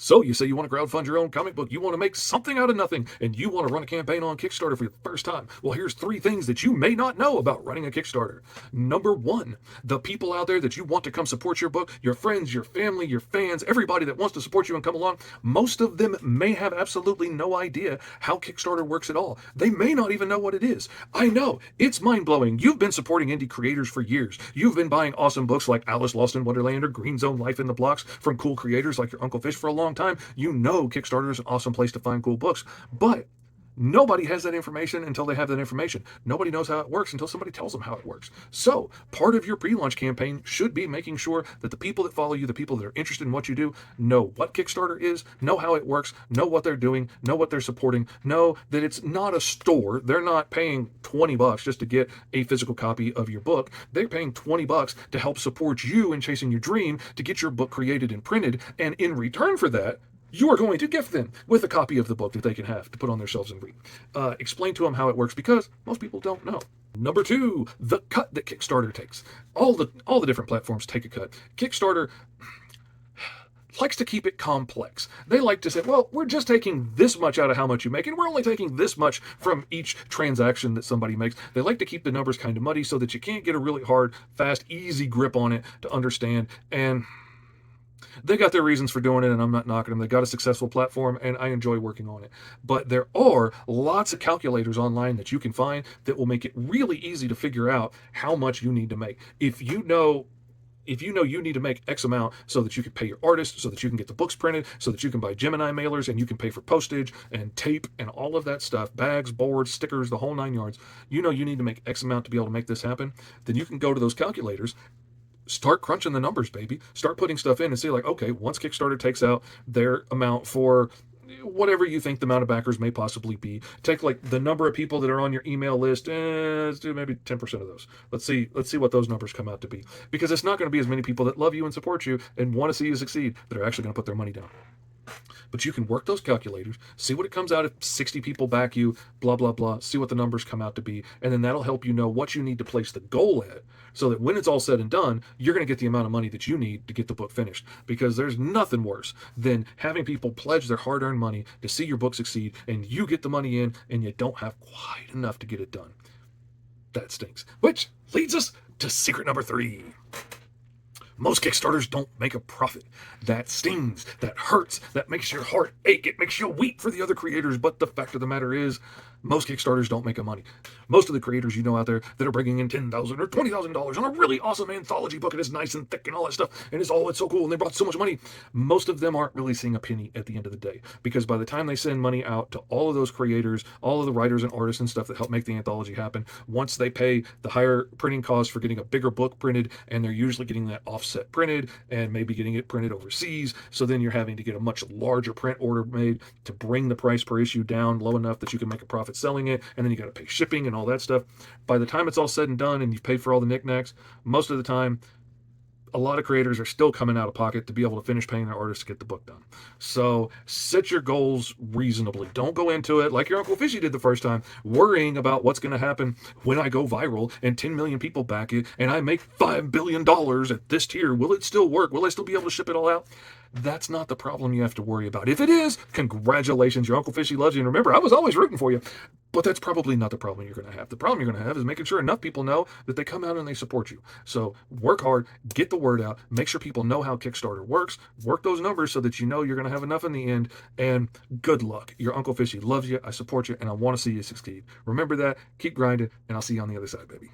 So you say you want to crowdfund your own comic book, you want to make something out of nothing, and you want to run a campaign on Kickstarter for the first time. Well, here's 3 things that you may not know about running a Kickstarter. Number 1, the people out there that you want to come support your book, your friends, your family, your fans, everybody that wants to support you and come along, most of them may have absolutely no idea how Kickstarter works at all. They may not even know what it is. I know, it's mind-blowing. You've been supporting indie creators for years. You've been buying awesome books like Alice Lost in Wonderland or Green Zone Life in the Blocks from cool creators like your Uncle Fish for a long time. You know Kickstarter is an awesome place to find cool books, but nobody has that information until they have that information. Nobody knows how it works until somebody tells them how it works. So part of your pre-launch campaign should be making sure that the people that follow you, the people that are interested in what you do, know what Kickstarter is, know how it works, know what they're doing, know what they're supporting, know that it's not a store. They're not paying $20 just to get a physical copy of your book. They're paying $20 to help support you in chasing your dream to get your book created and printed. And in return for that, you are going to gift them with a copy of the book that they can have to put on their shelves and read. Explain to them how it works because most people don't know. Number 2, the cut that Kickstarter takes. All the different platforms take a cut. Kickstarter likes to keep it complex. They like to say, well, we're just taking this much out of how much you make, and we're only taking this much from each transaction that somebody makes. They like to keep the numbers kind of muddy so that you can't get a really hard, fast, easy grip on it to understand. And they got their reasons for doing it, and I'm not knocking them. They got a successful platform, and I enjoy working on it. But there are lots of calculators online that you can find that will make it really easy to figure out how much you need to make. If you know you need to make X amount so that you can pay your artist, so that you can get the books printed, so that you can buy Gemini mailers and you can pay for postage and tape and all of that stuff, bags, boards, stickers, the whole 9 yards, you know you need to make X amount to be able to make this happen, then you can go to those calculators, start crunching the numbers, baby. Start putting stuff in and see like, okay, once Kickstarter takes out their amount for whatever you think the amount of backers may possibly be, take like the number of people that are on your email list, let's do maybe 10% of those. Let's see what those numbers come out to be. Because it's not going to be as many people that love you and support you and want to see you succeed that are actually going to put their money down. But you can work those calculators, see what it comes out if 60 people back you, blah, blah, blah, see what the numbers come out to be, and then that'll help you know what you need to place the goal at so that when it's all said and done, you're going to get the amount of money that you need to get the book finished. Because there's nothing worse than having people pledge their hard-earned money to see your book succeed, and you get the money in, and you don't have quite enough to get it done. That stinks. Which leads us to secret number 3. Most Kickstarters don't make a profit. That stings, that hurts, that makes your heart ache, it makes you weep for the other creators, but the fact of the matter is, most Kickstarters don't make a money. Most of the creators you know out there that are bringing in $10,000 or $20,000 on a really awesome anthology book and it's nice and thick and all that stuff, and it's so cool and they brought so much money, most of them aren't really seeing a penny at the end of the day. Because by the time they send money out to all of those creators, all of the writers and artists and stuff that help make the anthology happen, once they pay the higher printing costs for getting a bigger book printed, and they're usually getting that offset printed and maybe getting it printed overseas, so then you're having to get a much larger print order made to bring the price per issue down low enough that you can make a profit selling it, and then you got to pay shipping and all that stuff. By the time it's all said and done and you've paid for all the knickknacks, most of the time a lot of creators are still coming out of pocket to be able to finish paying their artists to get the book done. So set your goals reasonably. Don't go into it like your Uncle Fishy did the first time, worrying about what's going to happen when I go viral and 10 million people back it and I make $5 billion at this tier. Will it still work? Will I still be able to ship it all out? That's not the problem you have to worry about. If it is, congratulations, your Uncle Fishy loves you. And remember, I was always rooting for you. But that's probably not the problem you're going to have. The problem you're going to have is making sure enough people know that they come out and they support you. So work hard, get the word out, make sure people know how Kickstarter works, work those numbers so that you know you're going to have enough in the end, and good luck. Your Uncle Fishy loves you, I support you, and I want to see you succeed. Remember that, keep grinding, and I'll see you on the other side, baby.